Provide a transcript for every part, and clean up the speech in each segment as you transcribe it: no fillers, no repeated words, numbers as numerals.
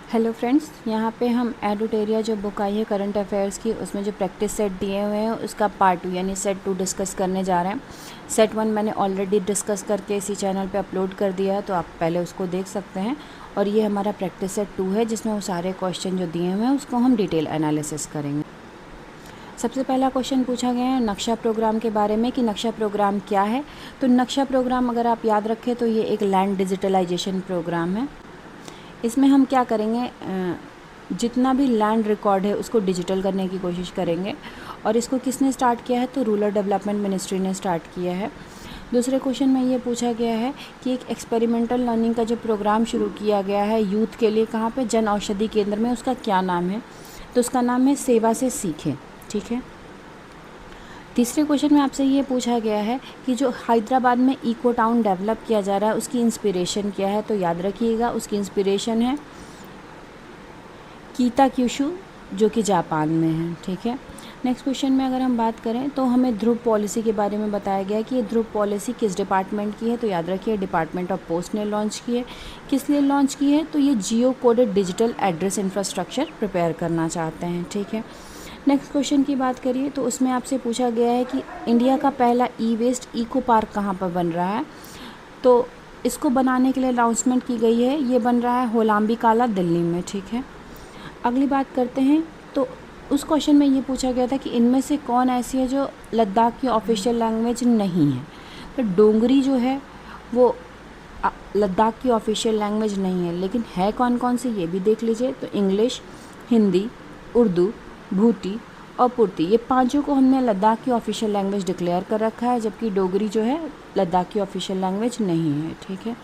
Hello friends, यहाँ पे हम एडुटेरिया जो बुक आई है करंट अफेयर्स की, उसमें जो प्रैक्टिस सेट दिए हुए हैं उसका पार्ट 2 यानी सेट 2 डिस्कस करने जा रहे हैं। सेट 1 मैंने ऑलरेडी डिस्कस करके इसी चैनल पे अपलोड कर दिया है, तो आप पहले उसको देख सकते हैं। और ये हमारा प्रैक्टिस सेट 2 है, जिसमें वो सारे क्वेश्चन जो दिए हुए हैं उसको हम डिटेल एनालिसिस करेंगे। सबसे पहला क्वेश्चन पूछा गया है नक्शा प्रोग्राम के बारे में कि नक्शा प्रोग्राम क्या है। तो नक्शा प्रोग्राम अगर आप याद रखें तो ये एक लैंड डिजिटलाइजेशन प्रोग्राम है। इसमें हम क्या करेंगे, जितना भी लैंड रिकॉर्ड है उसको डिजिटल करने की कोशिश करेंगे। और इसको किसने स्टार्ट किया है, तो रूरल डेवलपमेंट मिनिस्ट्री ने स्टार्ट किया है। दूसरे क्वेश्चन में ये पूछा गया है कि एक एक्सपेरिमेंटल लर्निंग का जो प्रोग्राम शुरू किया गया है यूथ के लिए, कहाँ पे, जन औषधि केंद्र में, उसका क्या नाम है, तो उसका नाम है सेवा से सीखें। ठीक है। तीसरे क्वेश्चन में आपसे ये पूछा गया है कि जो हैदराबाद में इको टाउन डेवलप किया जा रहा है उसकी इंस्पिरेशन क्या है, तो याद रखिएगा उसकी इंस्पिरेशन है कीताक्युशु, जो कि जापान में है। ठीक है। नेक्स्ट क्वेश्चन में अगर हम बात करें तो हमें ध्रुव पॉलिसी के बारे में बताया गया है कि ये ध्रुव पॉलिसी किस डिपार्टमेंट की है, तो याद रखिए डिपार्टमेंट ऑफ पोस्ट ने लॉन्च की है। किस लिए लॉन्च की है, तो ये geo coded digital address infrastructure prepare करना चाहते हैं। ठीक है। नेक्स्ट क्वेश्चन की बात करिए तो उसमें आपसे पूछा गया है कि इंडिया का पहला ई वेस्ट इको पार्क कहाँ पर बन रहा है, तो इसको बनाने के लिए अनाउंसमेंट की गई है। ये बन रहा है होलाम्बी काला, दिल्ली में। ठीक है। अगली बात करते हैं तो उस क्वेश्चन में ये पूछा गया था कि इनमें से कौन ऐसी है जो लद्दाख की ऑफिशियल लैंग्वेज नहीं है। तो डोंगरी जो है वो लद्दाख की ऑफिशियल लैंग्वेज नहीं है, लेकिन है कौन कौन सी ये भी देख लीजिए। तो इंग्लिश, हिंदी, उर्दू, भूटी और पुर्ती, ये पांचों को हमने लद्दाख की ऑफिशियल लैंग्वेज डिक्लेयर कर रखा है, जबकि डोगरी जो है लद्दाख की ऑफिशियल लैंग्वेज नहीं है। ठीक है।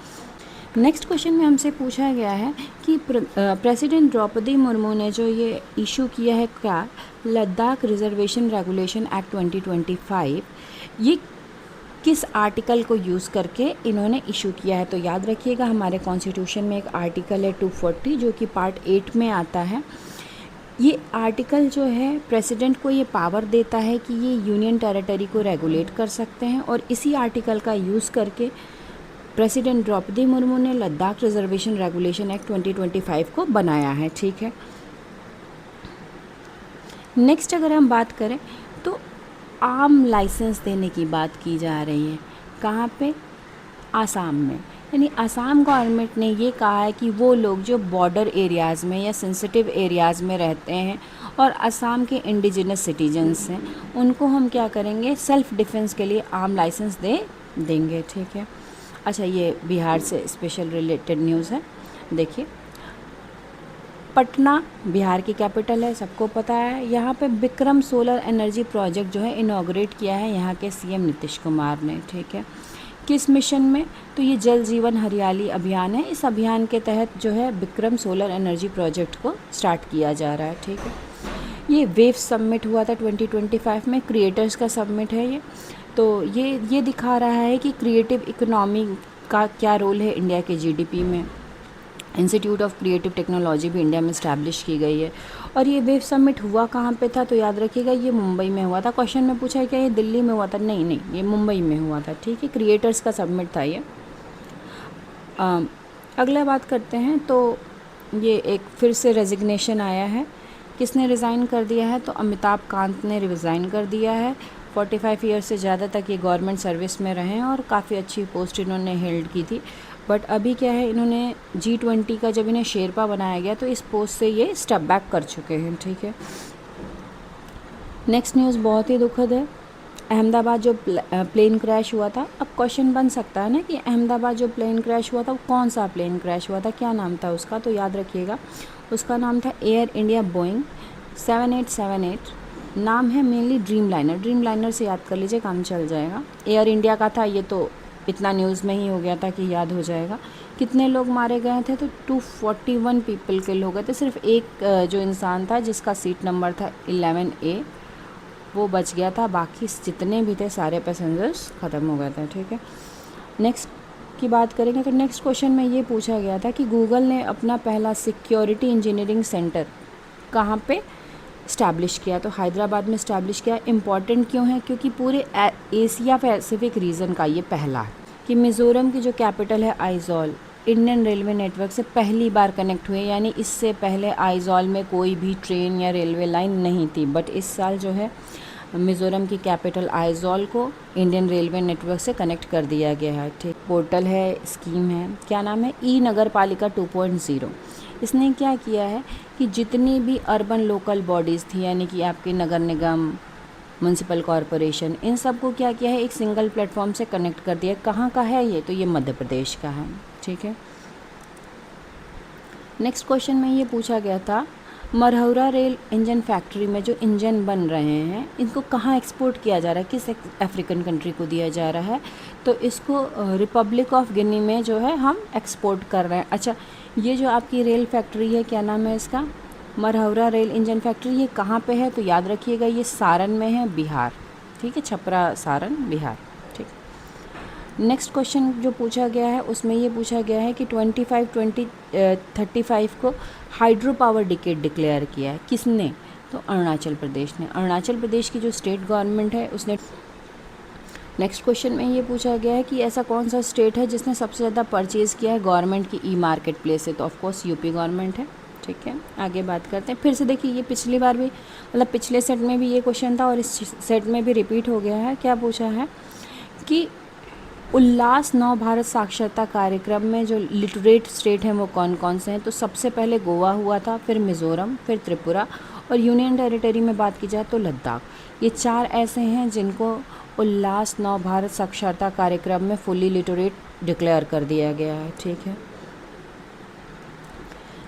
नेक्स्ट क्वेश्चन में हमसे पूछा गया है कि प्रेसिडेंट द्रौपदी मुर्मू ने जो ये इशू किया है क्या, लद्दाख रिजर्वेशन रेगुलेशन एक्ट 2025, ये किस आर्टिकल को यूज़ करके इन्होंने इशू किया है, तो याद रखिएगा हमारे कॉन्स्टिट्यूशन में एक आर्टिकल है 240 जो कि पार्ट 8 में आता है। ये आर्टिकल जो है प्रेसिडेंट को ये पावर देता है कि ये यूनियन टेरिटरी को रेगुलेट कर सकते हैं, और इसी आर्टिकल का यूज़ करके प्रेसिडेंट द्रौपदी मुर्मू ने लद्दाख रिजर्वेशन रेगुलेशन एक्ट 2025 को बनाया है। ठीक है। नेक्स्ट अगर हम बात करें तो आम लाइसेंस देने की बात की जा रही है। कहाँ पे, आसाम में। यानी आसाम गवर्नमेंट ने ये कहा है कि वो लोग जो बॉर्डर एरियाज़ में या सेंसिटिव एरियाज़ में रहते हैं और असम के इंडिजिनस सिटीजन्स हैं, उनको हम क्या करेंगे, सेल्फ डिफेंस के लिए आम लाइसेंस देंगे। ठीक है। अच्छा, ये बिहार से स्पेशल रिलेटेड न्यूज़ है। देखिए, पटना बिहार की कैपिटल है, सबको पता है। यहाँ पे विक्रम सोलर एनर्जी प्रोजेक्ट जो है इनॉग्रेट किया है यहाँ के सीएम नीतीश कुमार ने। ठीक है। किस मिशन में, तो ये जल जीवन हरियाली अभियान है। इस अभियान के तहत जो है विक्रम सोलर एनर्जी प्रोजेक्ट को स्टार्ट किया जा रहा है। ठीक है। ये वेव समिट हुआ था 2025 में, क्रिएटर्स का समिट है ये। तो ये दिखा रहा है कि क्रिएटिव इकोनॉमी का क्या रोल है इंडिया के जीडीपी में। इंस्टीट्यूट ऑफ क्रिएटिव टेक्नोलॉजी भी इंडिया में इस्टेब्लिश की गई है। और ये वेव समिट हुआ कहाँ पे था, तो याद रखिएगा ये मुंबई में हुआ था। क्वेश्चन में पूछा है क्या ये दिल्ली में हुआ था, नहीं, ये मुंबई में हुआ था। ठीक है। क्रिएटर्स का समिट था ये। अगला बात करते हैं तो ये एक फिर से रेजिग्नेशन आया है। किसने रिज़ाइन कर दिया है, तो अमिताभ कांत ने रिज़ाइन कर दिया है। 45 ईयर से ज़्यादा तक ये गवर्नमेंट सर्विस में रहे हैं और काफ़ी अच्छी पोस्ट इन्होंने हेल्ड की थी। बट अभी क्या है, इन्होंने G20 का जब इन्हें शेरपा बनाया गया तो इस पोस्ट से ये स्टेप बैक कर चुके हैं। ठीक है। नेक्स्ट न्यूज़ बहुत ही दुखद है। अहमदाबाद जो प्लेन क्रैश हुआ था, अब क्वेश्चन बन सकता है ना कि अहमदाबाद जो प्लेन क्रैश हुआ था वो कौन सा प्लेन क्रैश हुआ था, क्या नाम था उसका, तो याद रखिएगा उसका नाम था एयर इंडिया बोइंग 7878। नाम है मेनली ड्रीम लाइनर से याद कर लीजिए, काम चल जाएगा। एयर इंडिया का था ये, तो इतना न्यूज़ में ही हो गया था कि याद हो जाएगा। कितने लोग मारे गए थे, तो 241 पीपल के लोग गए थे। सिर्फ एक जो इंसान था जिसका सीट नंबर था 11A, वो बच गया था। बाकी जितने भी थे सारे पैसेंजर्स ख़त्म हो गए थे। ठीक है। नेक्स्ट की बात करेंगे तो नेक्स्ट क्वेश्चन में ये पूछा गया था कि गूगल ने अपना पहला सिक्योरिटी इंजीनियरिंग सेंटर कहाँ पे इस्टेब्लिश किया, तो हैदराबाद में इस्टेब्लिश किया। इम्पॉर्टेंट क्यों है, क्योंकि पूरे एशिया पैसिफिक रीजन का ये पहला है। कि मिज़ोरम की जो कैपिटल है आइजॉल, इंडियन रेलवे नेटवर्क से पहली बार कनेक्ट हुए, यानी इससे पहले आइजॉल में कोई भी ट्रेन या रेलवे लाइन नहीं थी, बट इस साल जो है मिज़ोरम की कैपिटल आइजॉल को इंडियन रेलवे नेटवर्क से कनेक्ट कर दिया गया है। ठीक, पोर्टल है, स्कीम है, क्या नाम है, ई नगर पालिका 2.0। इसने क्या किया है कि जितनी भी अर्बन लोकल बॉडीज़ थी, यानी कि आपके नगर निगम, म्यूनसिपल कॉरपोरेशन, इन सब को क्या किया है, एक सिंगल प्लेटफॉर्म से कनेक्ट कर दिया। कहाँ का है ये, तो ये मध्य प्रदेश का है। ठीक है, नेक्स्ट क्वेश्चन में ये पूछा गया था, मरहौरा रेल इंजन फैक्ट्री में जो इंजन बन रहे हैं इनको कहाँ एक्सपोर्ट किया जा रहा है, किस अफ्रीकन कंट्री को दिया जा रहा है, तो इसको रिपब्लिक ऑफ गिनी में जो है हम एक्सपोर्ट कर रहे हैं। अच्छा, ये जो आपकी रेल फैक्ट्री है, क्या नाम है इसका, मरहौरा रेल इंजन फैक्ट्री, ये कहाँ पे है, तो याद रखिएगा ये सारण में है, बिहार। ठीक है, छपरा, सारण, बिहार। ठीक, नेक्स्ट क्वेश्चन जो पूछा गया है उसमें ये पूछा गया है कि 2035 को हाइड्रो पावर डिकेड डिक्लेयर किया है, किसने, तो अरुणाचल प्रदेश ने। अरुणाचल प्रदेश की जो स्टेट गवर्नमेंट है उसने। नेक्स्ट क्वेश्चन में ये पूछा गया है कि ऐसा कौन सा स्टेट है जिसने सबसे ज़्यादा परचेज़ किया है गवर्नमेंट की ई मार्केट प्लेस से, तो ऑफकोर्स यूपी गवर्नमेंट है। ठीक है, आगे बात करते हैं। फिर से देखिए, ये पिछली बार भी, मतलब पिछले सेट में भी ये क्वेश्चन था और इस सेट में भी रिपीट हो गया है। क्या पूछा है कि उल्लास नव भारत साक्षरता कार्यक्रम में जो लिटरेट स्टेट हैं वो कौन कौन से हैं, तो सबसे पहले गोवा हुआ था, फिर मिज़ोरम, फिर त्रिपुरा, और यूनियन टेरिटरी में बात की जाए तो लद्दाख। ये 4 ऐसे हैं जिनको उल्लास नव भारत साक्षरता कार्यक्रम में फुली लिटरेट डिक्लेयर कर दिया गया है। ठीक है,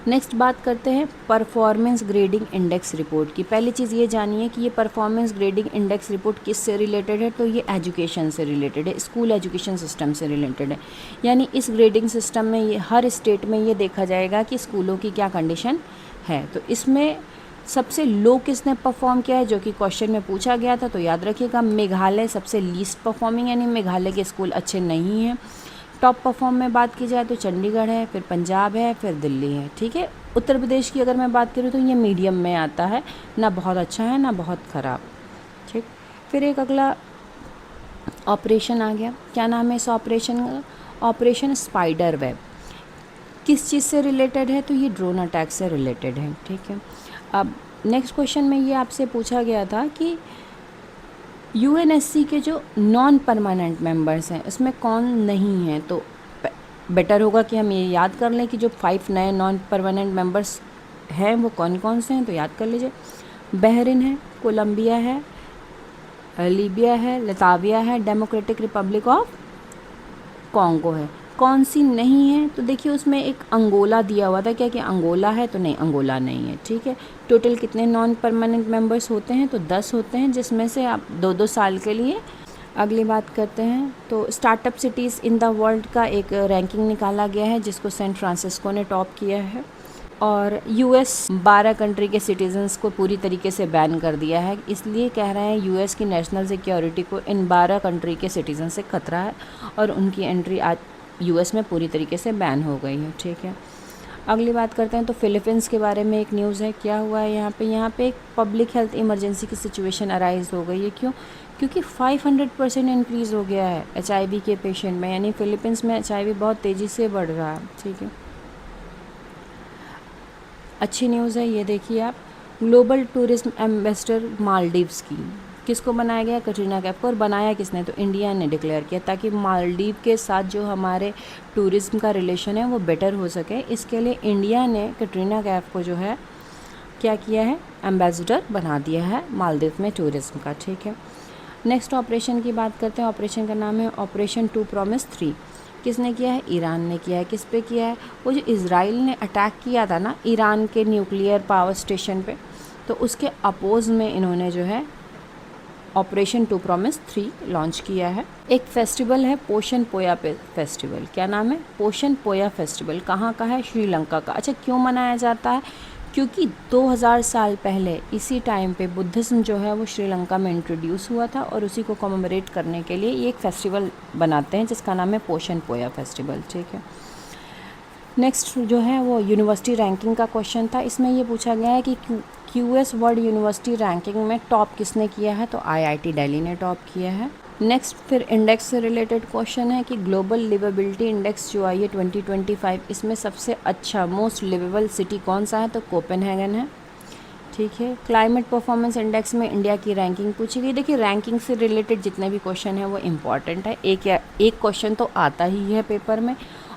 नेक्स्ट बात करते हैं परफॉर्मेंस ग्रेडिंग इंडेक्स रिपोर्ट की। पहली चीज़ ये जानिए कि ये परफॉर्मेंस ग्रेडिंग इंडेक्स रिपोर्ट किससे रिलेटेड है, तो ये एजुकेशन से रिलेटेड है, स्कूल एजुकेशन सिस्टम से रिलेटेड है। यानी इस ग्रेडिंग सिस्टम में ये हर स्टेट में ये देखा जाएगा कि स्कूलों की क्या कंडीशन है। तो इसमें सबसे लो किसने परफॉर्म किया है, जो कि क्वेश्चन में पूछा गया था, तो याद रखिएगा मेघालय सबसे लीस्ट परफॉर्मिंग, यानी मेघालय के स्कूल अच्छे नहीं हैं। टॉप परफॉर्म में बात की जाए तो चंडीगढ़ है, फिर पंजाब है, फिर दिल्ली है। ठीक है, उत्तर प्रदेश की अगर मैं बात करूँ तो ये मीडियम में आता है, ना बहुत अच्छा है ना बहुत ख़राब। ठीक, फिर एक अगला ऑपरेशन आ गया। क्या नाम है इस ऑपरेशन का, ऑपरेशन स्पाइडर वेब। किस चीज़ से रिलेटेड है, तो ये ड्रोन अटैक से रिलेटेड है। ठीक है, अब नेक्स्ट क्वेश्चन में ये आपसे पूछा गया था कि यूएनएससी के जो नॉन परमानेंट मेंबर्स हैं उसमें कौन नहीं है, तो बेटर होगा कि हम ये याद कर लें कि जो 5 नए नॉन परमानेंट मेंबर्स हैं वो कौन कौन से हैं, तो याद कर लीजिए। बहरीन है, कोलंबिया है, लीबिया है, लताविया है, डेमोक्रेटिक रिपब्लिक ऑफ कॉन्गो है। कौन सी नहीं है, तो देखिए उसमें एक अंगोला दिया हुआ था, क्या कि अंगोला है, तो नहीं, अंगोला नहीं है। ठीक है, टोटल कितने नॉन परमानेंट मेंबर्स होते हैं, तो 10 होते हैं, जिसमें से आप 2-2 साल के लिए। अगली बात करते हैं, तो startup cities in the world का एक रैंकिंग निकाला गया है जिसको सैन फ्रांसिस्को ने टॉप किया है। और यूएस 12 कंट्री के सिटीजन्स को पूरी तरीके से बैन कर दिया है, इसलिए कह रहे हैं यूएस की नेशनल सिक्योरिटी को इन 12 कंट्री के सिटीजन से खतरा है और उनकी एंट्री आज यूएस में पूरी तरीके से बैन हो गई है। ठीक है, अगली बात करते हैं, तो फिलीपींस के बारे में एक न्यूज़ है। क्या हुआ है यहाँ पे एक पब्लिक हेल्थ इमरजेंसी की सिचुएशन अराइज हो गई है। क्यों, क्योंकि 500% इंक्रीज़ हो गया है HIV के पेशेंट में, यानी फिलीपींस में HIV बहुत तेज़ी से बढ़ रहा है। ठीक है, अच्छी न्यूज़ है, ये देखिए आप, ग्लोबल टूरिज्म एम्बेसडर मालदीव्स की किसको बनाया गया, कटरीना कैफ को। और बनाया किसने, तो इंडिया ने डिक्लेयर किया, ताकि मालदीव के साथ जो हमारे टूरिज्म का रिलेशन है वो बेटर हो सके। इसके लिए इंडिया ने कटरीना कैफ को जो है क्या किया है, एम्बेसडर बना दिया है मालदीव में टूरिज्म का। ठीक है, नेक्स्ट ऑपरेशन की बात करते हैं। ऑपरेशन का नाम है ऑपरेशन 2 प्रॉमिस 3। किसने किया है, ईरान ने किया है। किस पे किया है, वो जो इजराइल ने अटैक किया था ना ईरान के न्यूक्लियर पावर स्टेशन पे, तो उसके अपोज में इन्होंने जो है ऑपरेशन 2 प्रॉमिस 3 लॉन्च किया है। एक फेस्टिवल है पोषण पोया फेस्टिवल। क्या नाम है, पोषण पोया फेस्टिवल। कहाँ का है, श्रीलंका का। अच्छा, क्यों मनाया जाता है, क्योंकि 2000 साल पहले इसी टाइम पे बुद्धिज़्म जो है वो श्रीलंका में इंट्रोड्यूस हुआ था और उसी को कमेमोरेट करने के लिए ये एक फेस्टिवल बनाते हैं जिसका नाम है पोषण पोया फेस्टिवल। ठीक है, नेक्स्ट जो है वो यूनिवर्सिटी रैंकिंग का क्वेश्चन था। इसमें ये पूछा गया है कि QS वर्ल्ड यूनिवर्सिटी रैंकिंग में टॉप किसने किया है, तो IIT दिल्ली ने टॉप किया है। नेक्स्ट फिर इंडेक्स से रिलेटेड क्वेश्चन है कि ग्लोबल लिवेबिलिटी इंडेक्स जो आई है 2025, इसमें सबसे अच्छा मोस्ट लिवेबल सिटी कौन सा है, तो कोपेनहेगन है। ठीक है। क्लाइमेट परफॉर्मेंस इंडेक्स में इंडिया की रैंकिंग पूछी गई। देखिए रैंकिंग से रिलेटेड जितने भी क्वेश्चन है वो इम्पॉर्टेंट है, एक क्वेश्चन तो आता ही है पेपर में,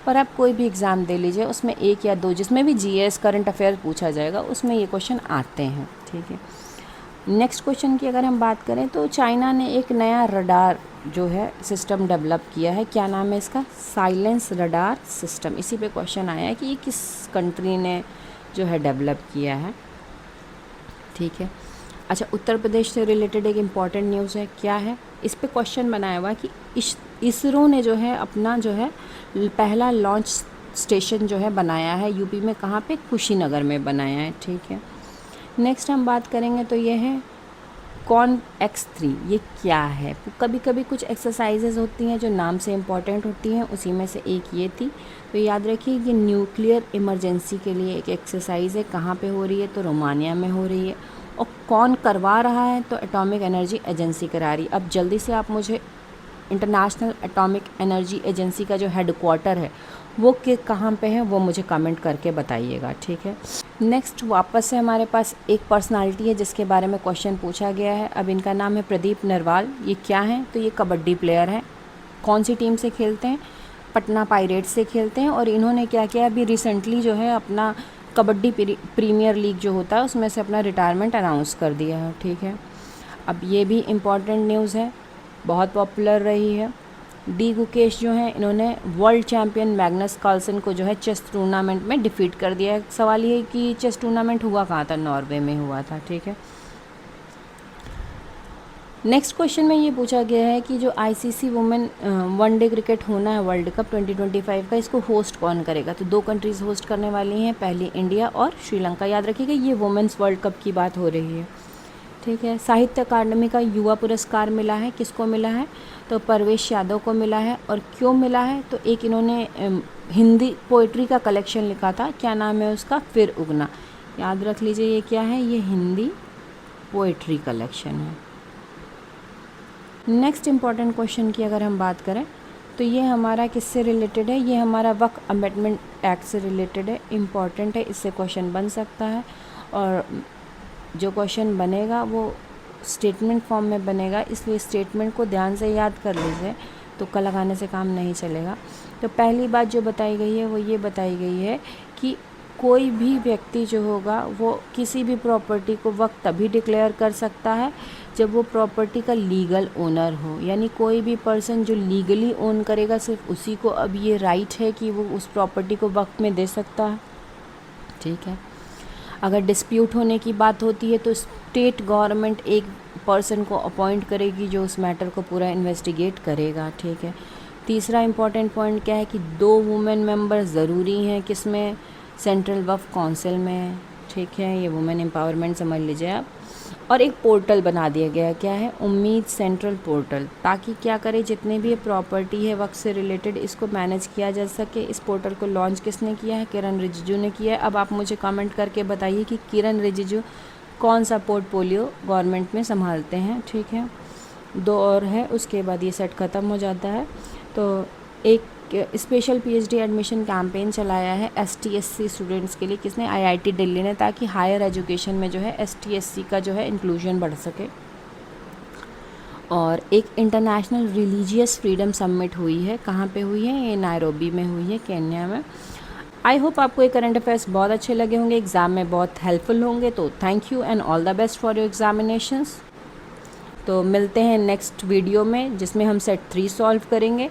और आप कोई भी एग्ज़ाम दे लीजिए उसमें एक या दो, जिसमें भी जीएस करंट अफेयर पूछा जाएगा उसमें ये क्वेश्चन आते हैं। ठीक है। नेक्स्ट क्वेश्चन की अगर हम बात करें तो चाइना ने एक नया रडार जो है सिस्टम डेवलप किया है, क्या नाम है इसका, साइलेंस रडार सिस्टम। इसी पे क्वेश्चन आया है कि ये किस कंट्री ने जो है डेवलप किया है। ठीक है। अच्छा, उत्तर प्रदेश से रिलेटेड एक इम्पॉर्टेंट न्यूज़ है, क्या है, इस पे क्वेश्चन बनाया हुआ है कि इसरो ने जो है अपना जो है पहला लॉन्च स्टेशन जो है बनाया है यूपी में, कहाँ पे, कुशीनगर में बनाया है। ठीक है। नेक्स्ट हम बात करेंगे तो ये है CONX-3, ये क्या है। कभी कभी कुछ एक्सरसाइजेज होती हैं जो नाम से इम्पॉर्टेंट होती हैं, उसी में से एक ये थी, तो याद रखिए ये न्यूक्लियर इमरजेंसी के लिए एक एक्सरसाइज है। कहाँ पे हो रही है, तो रोमानिया में हो रही है। और कौन करवा रहा है, तो एटॉमिक एनर्जी एजेंसी करा रही है। अब जल्दी से आप मुझे इंटरनेशनल एटॉमिक एनर्जी एजेंसी का जो हेडक्वार्टर है वो कहाँ पे है वो मुझे कमेंट करके बताइएगा। ठीक है। नेक्स्ट वापस से हमारे पास एक पर्सनालिटी है जिसके बारे में क्वेश्चन पूछा गया है। अब इनका नाम है प्रदीप नरवाल। ये क्या है, तो ये कबड्डी प्लेयर है। कौन सी टीम से खेलते हैं, पटना पायरेट्स से खेलते हैं। और इन्होंने क्या किया, अभी रिसेंटली जो है अपना कबड्डी प्रीमियर लीग जो होता है उसमें से अपना रिटायरमेंट अनाउंस कर दिया है। ठीक है। अब ये भी इम्पॉर्टेंट न्यूज़ है, बहुत पॉपुलर रही है। डी गुकेश जो हैं इन्होंने वर्ल्ड चैम्पियन मैग्नस कार्लसन को जो है चेस टूर्नामेंट में डिफीट कर दिया है। सवाल ये है कि चेस टूर्नामेंट हुआ कहाँ था, नॉर्वे में हुआ था। ठीक है। नेक्स्ट क्वेश्चन में ये पूछा गया है कि जो आईसीसी वुमेन वनडे क्रिकेट होना है वर्ल्ड कप 2025 का, इसको होस्ट कौन करेगा, तो दो कंट्रीज़ होस्ट करने वाली हैं, पहली इंडिया और श्रीलंका। याद रखिएगा ये वुमेन्स वर्ल्ड कप की बात हो रही है। ठीक है। साहित्य अकादमी का युवा पुरस्कार मिला है, किसको मिला है, तो परवेश यादव को मिला है। और क्यों मिला है, तो एक इन्होंने हिंदी पोइट्री का कलेक्शन लिखा था, क्या नाम है उसका, फिर उगना। याद रख लीजिए ये क्या है, ये हिंदी पोइट्री कलेक्शन है। नेक्स्ट इम्पॉर्टेंट क्वेश्चन की अगर हम बात करें तो ये हमारा किससे रिलेटेड है, ये हमारा वक्फ अमेंडमेंट एक्ट से रिलेटेड है, इम्पॉर्टेंट है, इससे क्वेश्चन बन सकता है। और जो क्वेश्चन बनेगा वो स्टेटमेंट फॉर्म में बनेगा, इसलिए स्टेटमेंट को ध्यान से याद कर लीजिए, तुक्का लगाने से काम नहीं चलेगा। तो पहली बात जो बताई गई है वो ये बताई गई है कि कोई भी व्यक्ति जो होगा वो किसी भी प्रॉपर्टी को वक्त तभी डिक्लेयर कर सकता है जब वो प्रॉपर्टी का लीगल ओनर हो। यानी कोई भी पर्सन जो लीगली ओन करेगा सिर्फ उसी को अब ये राइट है कि वो उस प्रॉपर्टी को वक्त में दे सकता है। ठीक है। अगर डिस्प्यूट होने की बात होती है तो स्टेट गवर्नमेंट एक पर्सन को अपॉइंट करेगी जो उस मैटर को पूरा इन्वेस्टिगेट करेगा। ठीक है। तीसरा इम्पॉर्टेंट पॉइंट क्या है कि 2 वुमेन मेंबर ज़रूरी हैं, किसमें, सेंट्रल वक्फ काउंसिल में। ठीक है। ये वुमेन एम्पावरमेंट समझ लीजिए आप। और एक पोर्टल बना दिया गया है, क्या है, उम्मीद सेंट्रल पोर्टल, ताकि क्या करे, जितने भी प्रॉपर्टी है वक्त से रिलेटेड इसको मैनेज किया जा सके। इस पोर्टल को लॉन्च किसने किया है, किरण रिजिजू ने किया है। अब आप मुझे कमेंट करके बताइए कि किरण रिजिजू कौन सा पोर्टफोलियो गवर्नमेंट में संभालते हैं। ठीक है। 2 और है, उसके बाद ये सेट ख़त्म हो जाता है। तो एक स्पेशल पीएचडी एडमिशन कैंपेन चलाया है ST/SC स्टूडेंट्स के लिए, किसने, IIT दिल्ली ने, ताकि हायर एजुकेशन में जो है ST/SC का जो है इंक्लूजन बढ़ सके। और एक इंटरनेशनल रिलीजियस फ्रीडम समिट हुई है, कहाँ पे हुई है, ये नायरोबी में हुई है, केन्या में। आई होप आपको ये करंट अफेयर्स बहुत अच्छे लगे होंगे, एग्ज़ाम में बहुत हेल्पफुल होंगे। तो thank you and all the best for your examinations. तो मिलते हैं नेक्स्ट वीडियो में जिसमें हम सेट 3 सॉल्व करेंगे।